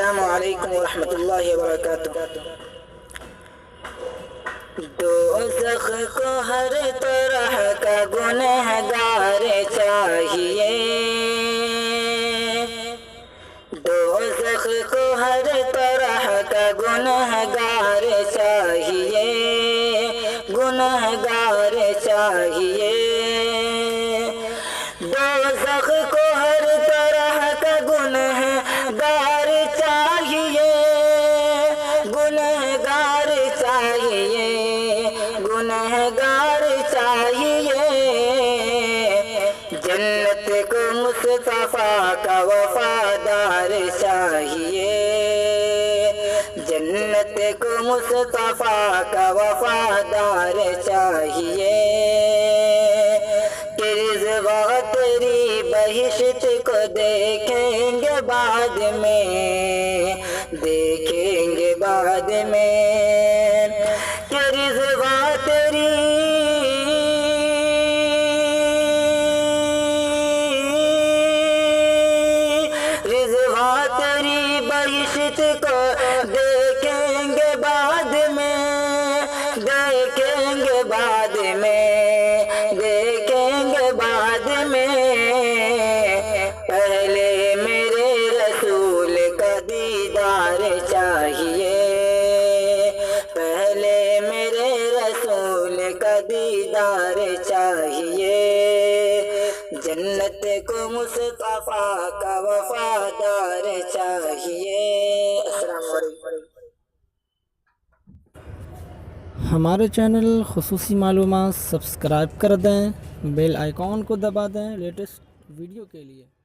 السلام علیکم ورحمۃ اللہ وبرکاتہ۔ دوزخ کو ہر طرح کا گنہگار چاہیے، دوزخ کو ہر طرح کا گنہگار چاہیے، گنہگار چاہیے۔ دوزخ کو ہر طرح کا گنہگار چاہیے، گنہگار چاہیے، گنہگار چاہیے۔ جنت کو مصطفیٰ کا وفادار چاہیے، جنت کو مصطفیٰ کا وفادار چاہیے۔ رضوا تیری بہشت کو دیکھیں گے بعد میں، دیکھیں گے بعد میں، کہ رضوا تیری بہشت کو دیکھیں گے بعد میں، دیکھیں گے بعد میں، دیکھیں گے بعد میں۔ پہلے میرے رسول کا دیدار چاہیے، پہلے میرے رسول کا دیدار چاہیے۔ جنت کو مصطفیٰ کا وفادار چاہیے۔ السلام علیکم۔ ہمارے چینل خصوصی معلومات سبسکرائب کر دیں، بیل آئیکن کو دبا دیں لیٹسٹ ویڈیو کے لیے۔